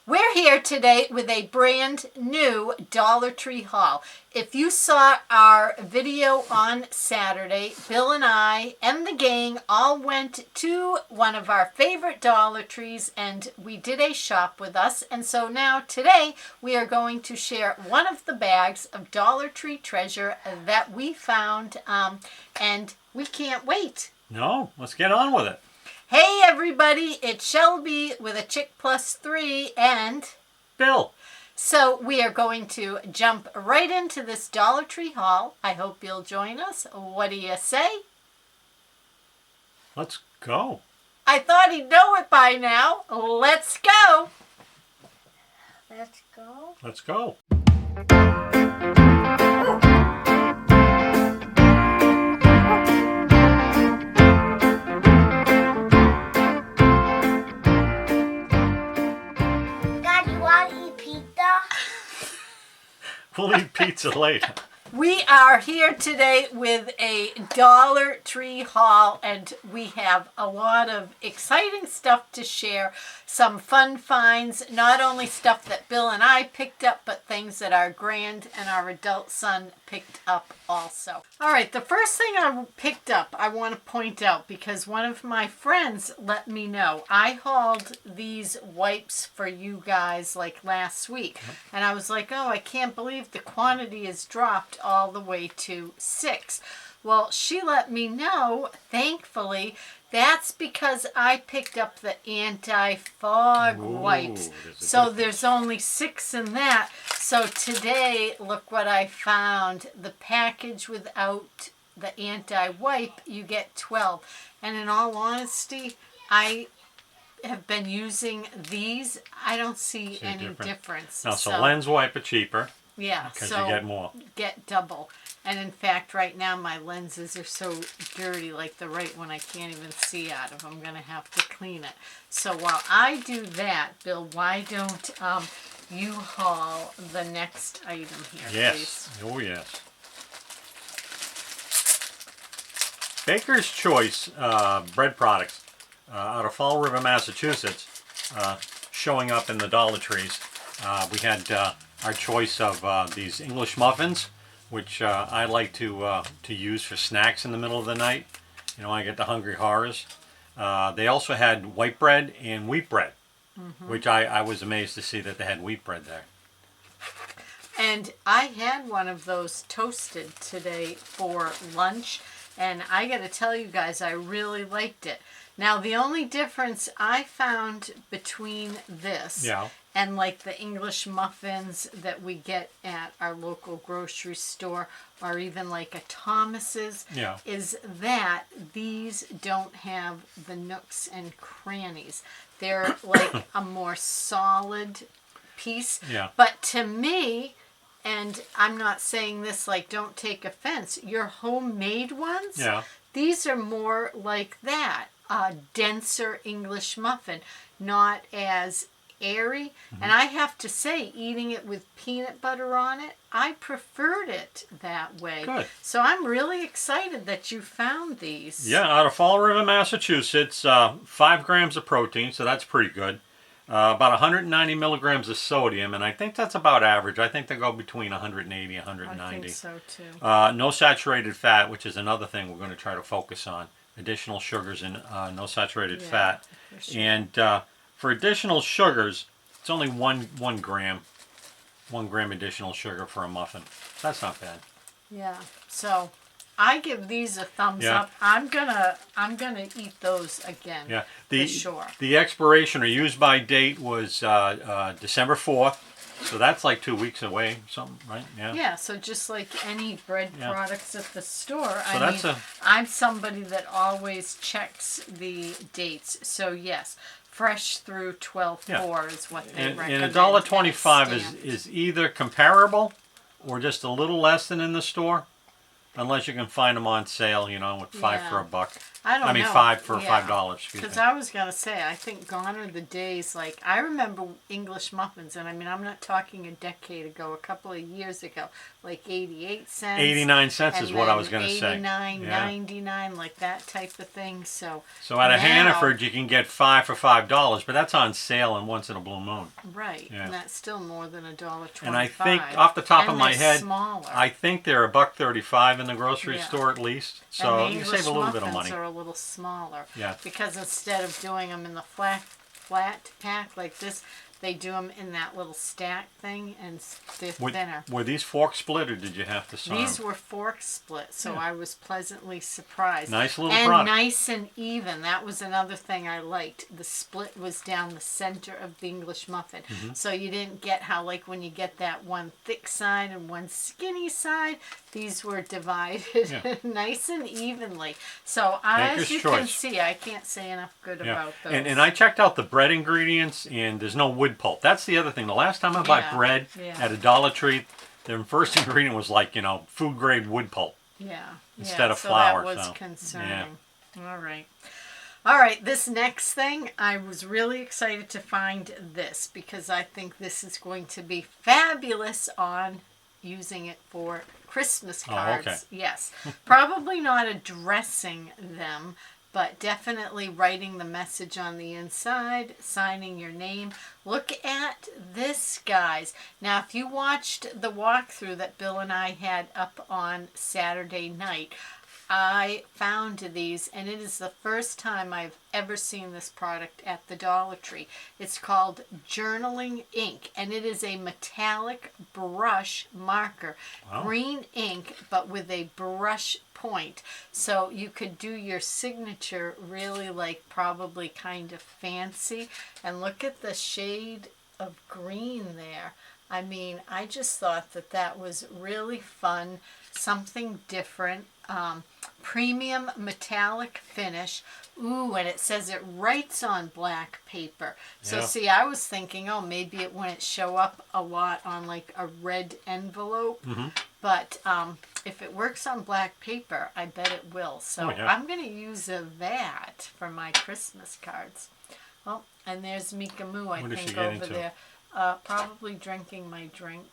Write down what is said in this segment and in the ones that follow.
We're here today with a brand new Dollar Tree haul. If you saw our video on Saturday, Bill and I and the gang all went to one of our favorite Dollar Trees and we did a shop with us. And so now today we are going to share one of the bags of Dollar Tree treasure that we found, and we can't wait. No, let's get on with it. Hey everybody, it's Shelby with a Chick Plus 3 and Bill. So we are going to jump right into this Dollar Tree haul. I hope you'll join us. What do you say? Let's go. I thought he'd know it by now. Let's go. Let's go. Let's go. We'll eat pizza later. We are here today with a Dollar Tree haul and we have a lot of exciting stuff to share. Some fun finds, not only stuff that Bill and I picked up, but things that our grand and our adult son picked up also. All right, the first thing I picked up, I want to point out because one of my friends let me know. I hauled these wipes for you guys like last week. And I was like, oh, I can't believe the quantity has dropped all the way to 6. Well, she let me know, thankfully, that's because I picked up the anti-fog wipes. So there's only 6 in that. So today, look what I found. The package without the anti-wipe, you get 12. And in all honesty, I have been using these. I don't see any difference. No, so lens wipe are cheaper. Yeah, because so you get more. Get double. And in fact, right now my lenses are so dirty, like the right one I can't even see out of. I'm going to have to clean it. So while I do that, Bill, why don't you haul the next item here, please? Oh, yes. Baker's Choice bread products out of Fall River, Massachusetts, showing up in the Dollar Trees. We had our choice of these English muffins, which I like to use for snacks in the middle of the night. You know, I get the hungry horrors. They also had white bread and wheat bread, which I was amazed to see that they had wheat bread there. And I had one of those toasted today for lunch, and I got to tell you guys, I really liked it. Now, the only difference I found between this and like the English muffins that we get at our local grocery store or even like a Thomas's is that these don't have the nooks and crannies. They're like a more solid piece. But to me, and I'm not saying this like don't take offense, your homemade ones, these are more like that. A denser English muffin, not as airy. And I have to say, eating it with peanut butter on it, I preferred it that way. Good. So I'm really excited that you found these. Yeah, out of Fall River, Massachusetts, 5 grams of protein, so that's pretty good. About 190 milligrams of sodium, and I think that's about average. I think they go between 180 and 190. I think so too. No saturated fat, which is another thing we're going to try to focus on. Additional sugars and no saturated fat. Sure. And for additional sugars, it's only 1 gram. 1 gram additional sugar for a muffin. That's not bad. Yeah. So I give these a thumbs up. I'm gonna eat those again. Yeah. For sure. The expiration or use by date was December 4th. So that's like 2 weeks away, something, right? Yeah. Yeah. So just like any bread products at the store, so I'm somebody that always checks the dates. So yes, fresh through 12/4 is what they recommend. And $1.25 is either comparable or just a little less than in the store, unless you can find them on sale, you know, with 5 for $1. I don't know. I mean, $5 for Yeah. $5. Excuse Because me. I was going to say, I think gone are the days, like, I remember English muffins, and I mean, I'm not talking a decade ago, a couple of years ago, like 88 cents. 89 cents and is what I then was going to say. 89, Yeah. 99, like that type of thing. So So out of now- Hannaford, you can get 5 for $5, but that's on sale and once in a blue moon. Right, Yeah. and that's still more than $1.25. And I think, off the top and of my they're head, smaller. I think they're $1.35 in the grocery Yeah. store at least. And So the you English save a little bit of muffins money. are a little smaller. Yeah. Because instead of doing them in the flat pack like this, they do them in that little stack thing, and they're thinner. Were these fork split, or did you have to sew These them? were fork split, so Yeah. I was pleasantly surprised. Nice little and product. nice and even. That was another thing I liked. The split was down the center of the English muffin, so you didn't get how, like, when you get that one thick side and one skinny side, these were divided Yeah. nice and evenly. So Maker's as you can choice. see, I can't say enough good Yeah. about those. And I checked out the bread ingredients, and there's no wood pulp. That's the other thing. The last time I bought Yeah. bread Yeah. at a Dollar Tree, the first ingredient was like, food grade wood pulp. Yeah. Instead of so flour, that was so, concerning. All right. All right, this next thing, I was really excited to find this because I think this is going to be fabulous on using it for Christmas cards. Oh, okay. Yes. Probably not addressing them, but definitely writing the message on the inside, signing your name. Look at this, guys. Now, if you watched the walkthrough that Bill and I had up on Saturday night, I found these, and it is the first time I've ever seen this product at the Dollar Tree. It's called Journaling Ink, and it is a metallic brush marker. Wow. Green ink, but with a brush point. So you could do your signature really, like, probably kind of fancy. And look at the shade of green there. I mean, I just thought that that was really fun, something different. Premium metallic finish. Ooh, and it says it writes on black paper. So Yeah. see, I was thinking, oh, maybe it wouldn't show up a lot on like a red envelope. But if it works on black paper, I bet it will. So Oh, yeah. I'm going to use that for my Christmas cards. Oh, and there's Mika Moo, I What does she think, get over into? there. Probably drinking my drink.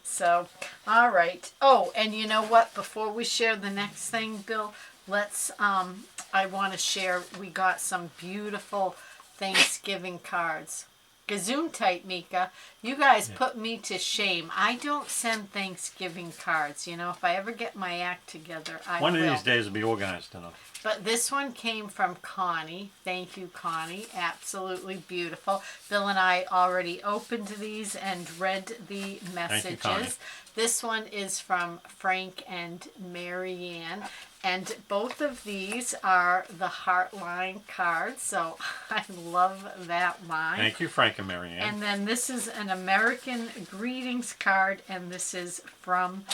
So, all right. Oh, and you know what? Before we share the next thing, Bill, let's, I want to share, we got some beautiful Thanksgiving cards. Gazoon tight, Mika. You guys put me to shame. I don't send Thanksgiving cards. You know, if I ever get my act together, I will. One of these days will be organized enough. But this one came from Connie. Thank you, Connie. Absolutely beautiful. Bill and I already opened these and read the messages. Connie. This one is from Frank and Marianne. And both of these are the Heartline cards. So I love that line. Thank you, Frank and Marianne. And then this is an American greetings card, and this is from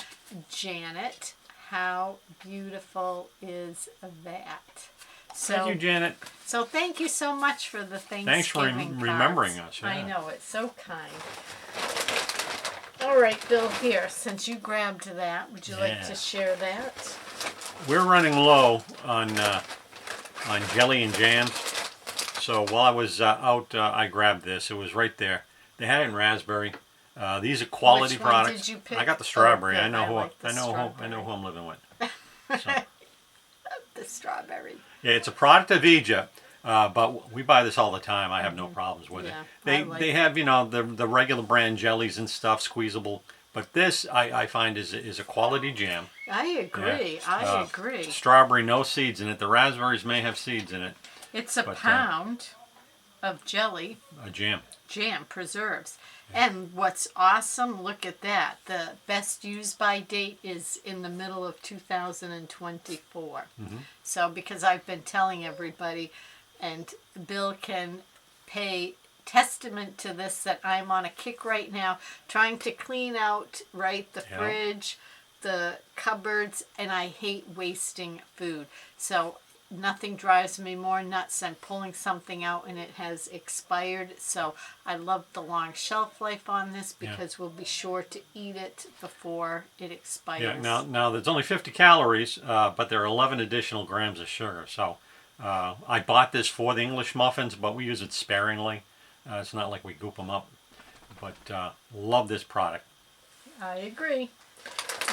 Janet. How beautiful is that? So, Thank you, Janet. So thank you so much for the Thanksgiving Thanks for cards. remembering us. Yeah. I know, it's so kind. All right, Bill, here, since you grabbed that, would you like to share that? We're running low on jelly and jams. So while I was out, I grabbed this. It was right there. They had it in raspberry. These are quality Which one products. did you pick? I got the strawberry. Oh, I know good. I who like the I know who I'm living with. So, The strawberry. yeah, it's a product of Egypt, but we buy this all the time. I have no problems with Yeah, it. I like They have the regular brand jellies and stuff, squeezable. But this I find is a quality jam. I agree. Yeah. I agree. Strawberry, no seeds in it. The raspberries may have seeds in it. It's a but, pound of jelly. A jam. Jam preserves. And what's awesome, look at that. The best use by date is in the middle of 2024. So because I've been telling everybody, and Bill can pay testament to this, that I'm on a kick right now trying to clean out the fridge, the cupboards, and I hate wasting food. So nothing drives me more nuts than pulling something out and it has expired. So I love the long shelf life on this because we'll be sure to eat it before it expires. Yeah. Now there's only 50 calories, but there are 11 additional grams of sugar. So I bought this for the English muffins, but we use it sparingly. It's not like we goop them up. But love this product. I agree.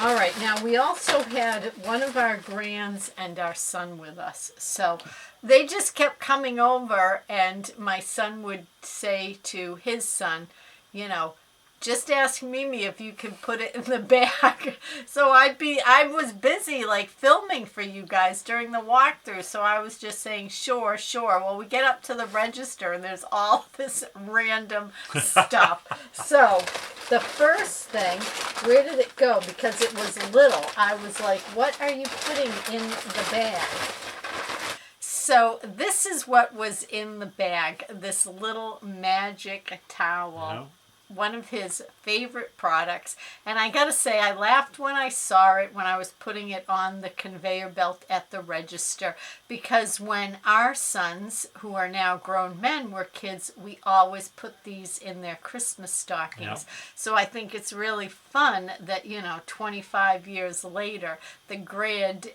All right, now we also had one of our grands and our son with us. So they just kept coming over, and my son would say to his son, you know, just ask Mimi if you can put it in the bag. So I was busy like filming for you guys during the walkthrough. So I was just saying, sure. Well, we get up to the register and there's all this random stuff. So the first thing, where did it go? Because it was little. I was like, what are you putting in the bag? So this is what was in the bag. This little magic towel. Yeah. One of his favorite products. And I gotta say, I laughed when I saw it when I was putting it on the conveyor belt at the register, because when our sons, who are now grown men, were kids, we always put these in their Christmas stockings. Yep. So I think it's really fun that, 25 years later, the grand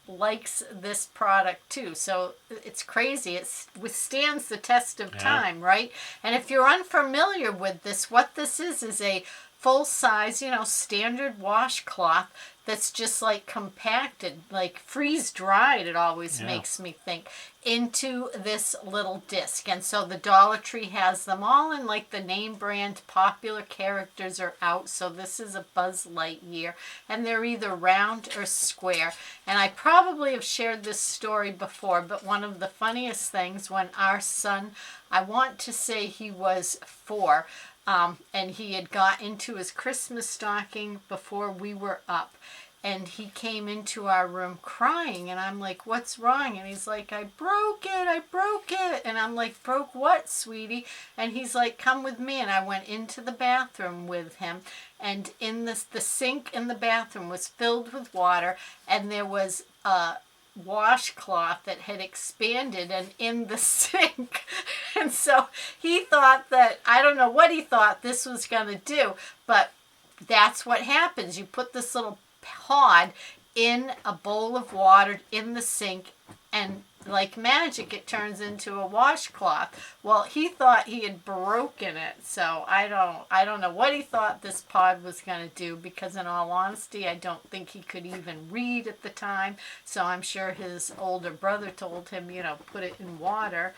likes this product too. So it's crazy. It withstands the test of time, right? And if you're unfamiliar with this, what this is a full-size, standard washcloth that's just like compacted, like freeze-dried, it always makes me think, into this little disc. And so the Dollar Tree has them all in like the name brand popular characters are out. So this is a Buzz Lightyear, and they're either round or square. And I probably have shared this story before, but one of the funniest things, when our son, I want to say he was 4, and he had got into his Christmas stocking before we were up. And he came into our room crying, and I'm like, what's wrong? And he's like, I broke it. And I'm like, broke what, sweetie? And he's like, come with me. And I went into the bathroom with him, and in the sink in the bathroom was filled with water, and there was a washcloth that had expanded and in the sink. And so he thought that, I don't know what he thought this was going to do, but that's what happens. You put this little pod in a bowl of water in the sink, and like magic it turns into a washcloth. Well, he thought he had broken it, so I don't know what he thought this pod was going to do, because in all honesty I don't think he could even read at the time. So I'm sure his older brother told him, put it in water.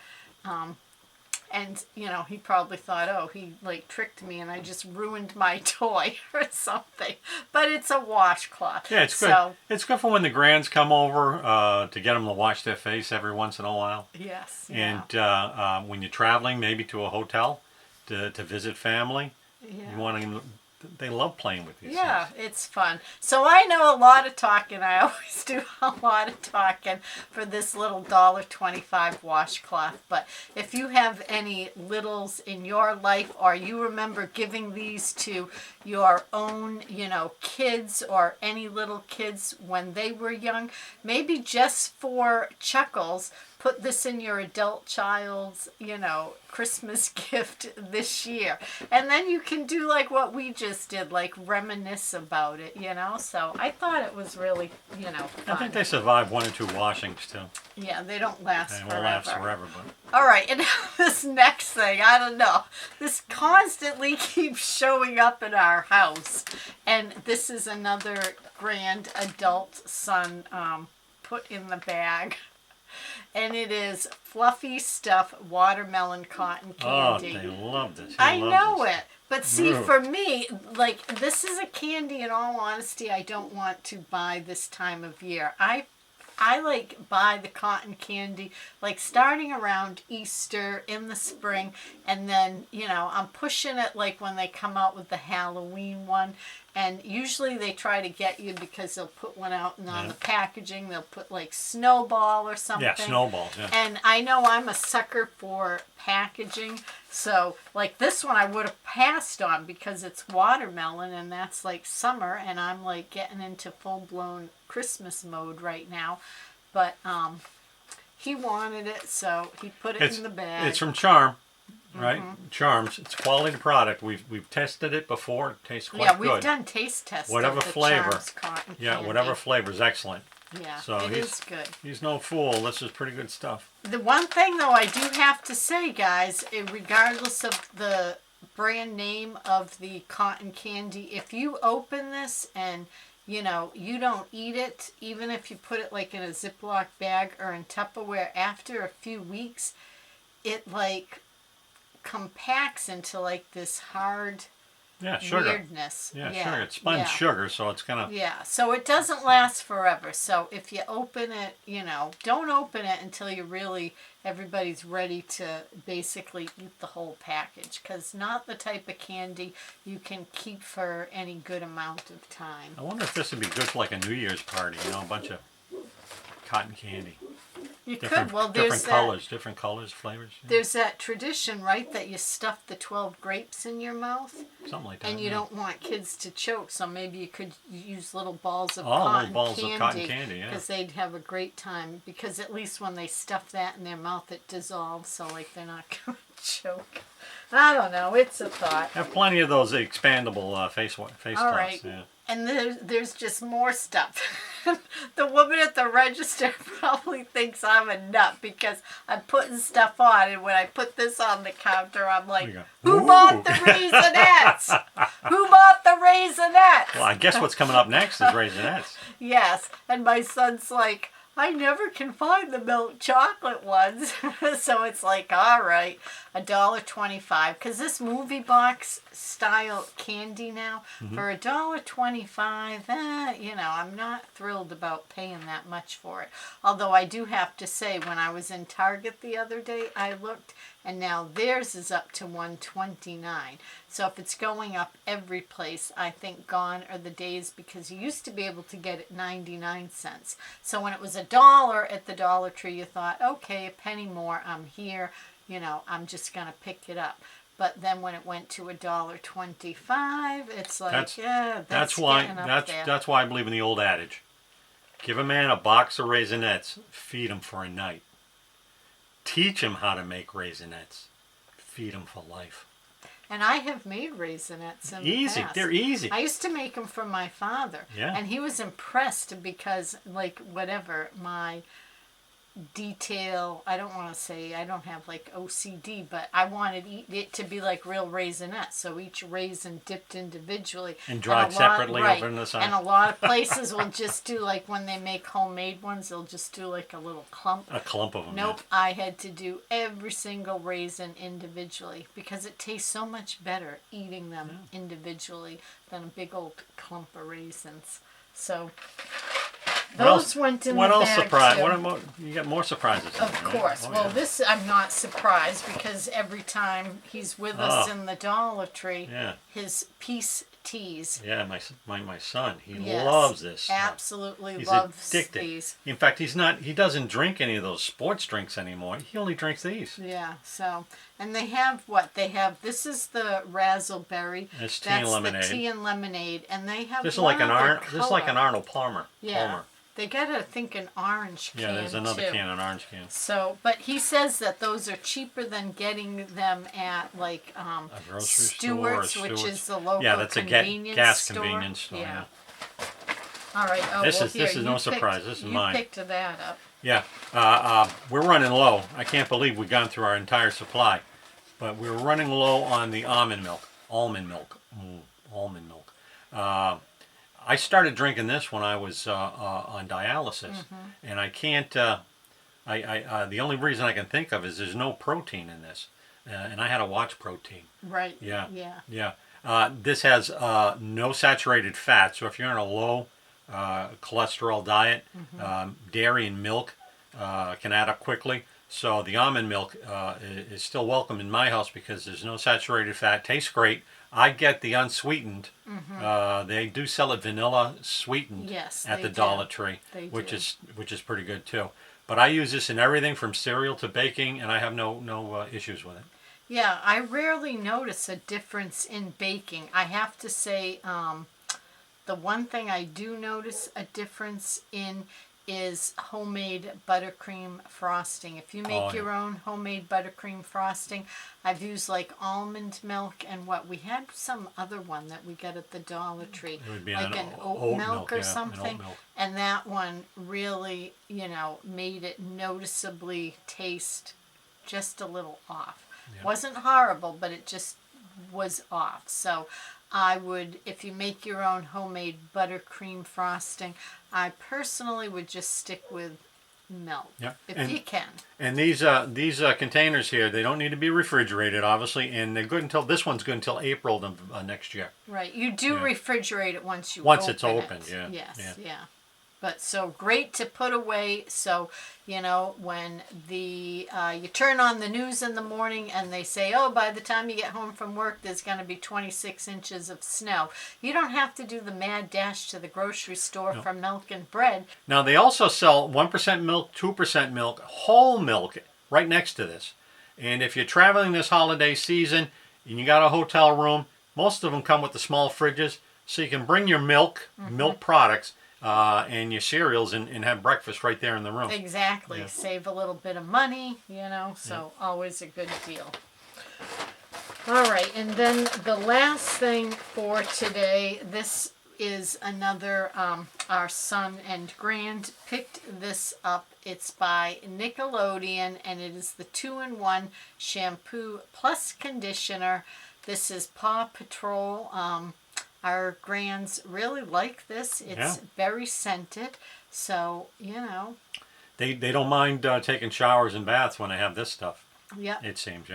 And, he probably thought, oh, he, tricked me and I just ruined my toy or something. But it's a washcloth. Yeah, it's good. So, it's good for when the grands come over to get them to wash their face every once in a while. Yes. And when you're traveling, maybe to a hotel to visit family, you want them. They love playing with these things. It's fun. So I know a lot of talking. I always do a lot of talking for this little $1.25 washcloth. But if you have any littles in your life, or you remember giving these to your own, kids or any little kids when they were young, maybe just for chuckles, put this in your adult child's, Christmas gift this year. And then you can do like what we just did, like reminisce about it, So I thought it was really, fun. I think they survive 1 or 2 washings too. Yeah, they don't last forever. They won't last forever, but... All right, and this next thing, I don't know. This constantly keeps showing up in our house. And this is another grand adult son put in the bag. And it is fluffy stuff watermelon cotton candy. Oh, they love this. I know it. But see, for me, this is a candy, in all honesty, I don't want to buy this time of year. I buy the cotton candy starting around Easter in the spring, and then I'm pushing it when they come out with the Halloween one, and usually they try to get you because they'll put one out, and on the packaging they'll put Snowball or something. Yeah, Snowballs. Yeah. And I know I'm a sucker for packaging, so this one I would have passed on because it's watermelon and that's summer, and I'm getting into full-blown Christmas mode right now. But he wanted it, so he put it in the bag. It's from Charm, right? Charms. It's a quality product. We've tested it before. It tastes quite good. Yeah, we've done taste tests. Whatever of the flavor. Charms cotton candy. Whatever flavor is excellent. Yeah, so it is good. He's no fool. This is pretty good stuff. The one thing, though, I do have to say, guys, regardless of the brand name of the cotton candy, if you open this and, you know, you don't eat it, even if you put it, like, in a Ziploc bag or in Tupperware, after a few weeks, it, like, compacts into, like, this hard... sugar. Weirdness. Yeah, sugar. It's spun sugar, so it's gonna... Yeah, so it doesn't last forever. So if you open it, you know, don't open it until you really, everybody's ready to basically eat the whole package. Because not the type of candy you can keep for any good amount of time. I wonder if this would be good for like a New Year's party, you know, a bunch of cotton candy. You could. Well, there's different colors, flavors. Yeah. There's that tradition, right, that you stuff the 12 grapes in your mouth. Something like that. And you don't want kids to choke, so maybe you could use little balls of cotton candy. Yeah. Because they'd have a great time. Because at least when they stuff that in their mouth, it dissolves, so like they're not going to choke. I don't know. It's a thought. Have plenty of those expandable face All tufts. right. Yeah. And there's just more stuff. The woman at the register probably thinks I'm a nut because I'm putting stuff on, and when I put this on the counter, I'm like, who bought the Raisinets? Who bought the Raisinets? Well, I guess what's coming up next is Raisinets. Yes, and my son's like, I never can find the milk chocolate ones. So it's like, all right, $1.25. Because this movie box style candy now, for $1.25, you know, I'm not thrilled about paying that much for it. Although I do have to say, when I was in Target the other day, I looked, and now theirs is up to $1.29. So if it's going up every place, I think gone are the days, because you used to be able to get it 99 cents. So when it was $1 at the Dollar Tree, you thought, okay, a penny more, I'm here, you know, I'm just going to pick it up. But then when it went to $1.25, it's like, that's why I believe in the old adage. Give a man a box of Raisinets, feed him for a night. Teach him how to make Raisinets, feed him for life. And I have made Raisinets in the past. They're easy. I used to make them for my father. Yeah. And he was impressed because, like, whatever, my detail, I don't want to say, I don't have, like, OCD, but I wanted it to be like real Raisinets. So each raisin dipped individually. And dried separately over in the side. And a lot of places will just do, like, when they make homemade ones, they'll just do, like, a little clump. A clump of them. Nope, yeah. I had to do every single raisin individually because it tastes so much better eating them individually than a big old clump of raisins. So those went in the bag too. You got more surprises. Of course. Well, this I'm not surprised because every time he's with us in the Dollar Tree, his Peace Teas. Yeah, my son, he loves this stuff. Absolutely He's loves addicted. these. In fact, he doesn't drink any of those sports drinks anymore. He only drinks these. Yeah, so, and they have what? They have, this is the Razzleberry. It's tea and lemonade. That's the tea and lemonade. And they have This is like an Arnold Palmer. Yeah. Palmer. They got, I think, an orange can, there's another can, an orange can. So, but he says that those are cheaper than getting them at, like, a grocery Stewart's, store, which is the local that's a gas store. convenience store. Yeah. All right. Oh, this is no surprise. This is mine. You picked that up. Yeah. We're running low. I can't believe we've gone through our entire supply, but we're running low on the almond milk. Almond milk. Almond milk. I started drinking this when I was on dialysis, and I can't. The only reason I can think of is there's no protein in this, and I had to watch protein. Right. Yeah. Yeah. Yeah. This has no saturated fat, so if you're on a low cholesterol diet, dairy and milk can add up quickly. So the almond milk is still welcome in my house because there's no saturated fat. Tastes great. I get the unsweetened. They do sell it vanilla sweetened at the Dollar Tree, which is pretty good too. But I use this in everything from cereal to baking, and I have no issues with it. Yeah, I rarely notice a difference in baking. I have to say, the one thing I do notice a difference in is homemade buttercream frosting. If you make your own homemade buttercream frosting, I've used like almond milk and we had some other one that we got at the Dollar Tree, It would be like an oat milk or something. And that one really, made it noticeably taste just a little off. Yeah. Wasn't horrible, but it just was off. So I would, if you make your own homemade buttercream frosting, I personally would just stick with milk, if you can. And these containers here, they don't need to be refrigerated, obviously, and they're good until, this one's good until April of next year. Right. You do refrigerate it once it's open, yeah. Yes, yeah. But so great to put away. So, when you turn on the news in the morning and they say, oh, by the time you get home from work, there's going to be 26 inches of snow. You don't have to do the mad dash to the grocery store for milk and bread. Now, they also sell 1% milk, 2% milk, whole milk right next to this. And if you're traveling this holiday season and you got a hotel room, most of them come with the small fridges, so you can bring your milk, milk products, and your cereals and have breakfast right there in the room. Exactly. Yeah. Save a little bit of money, so always a good deal. All right, and then the last thing for today, this is another, our son and grand picked this up. It's by Nickelodeon, and it is the 2-in-1 shampoo plus conditioner. This is Paw Patrol. Our grands really like this. It's very scented, so, They don't mind taking showers and baths when they have this stuff. Yep. It seems,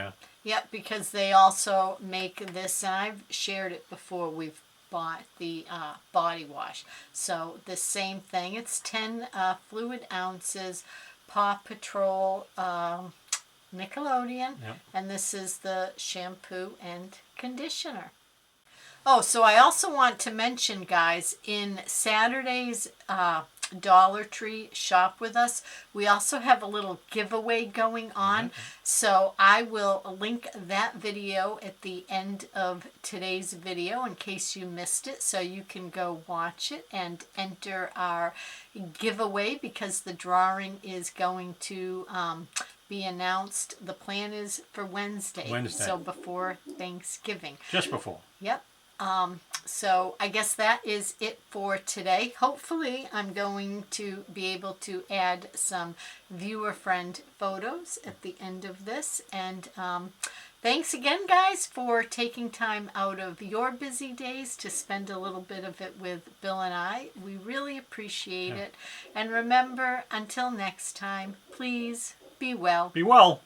Yep, because they also make this, and I've shared it before, we've bought the body wash. So the same thing. It's 10 fluid ounces, Paw Patrol, Nickelodeon, and this is the shampoo and conditioner. Oh, so I also want to mention, guys, in Saturday's Dollar Tree Shop With Us, we also have a little giveaway going on. So I will link that video at the end of today's video in case you missed it, so you can go watch it and enter our giveaway, because the drawing is going to be announced. The plan is for Wednesday. So before Thanksgiving. Just before. Yep. So I guess that is it for today. Hopefully I'm going to be able to add some viewer friend photos at the end of this. And thanks again, guys, for taking time out of your busy days to spend a little bit of it with Bill and I. We really appreciate it. And remember, until next time, please be well. Be well.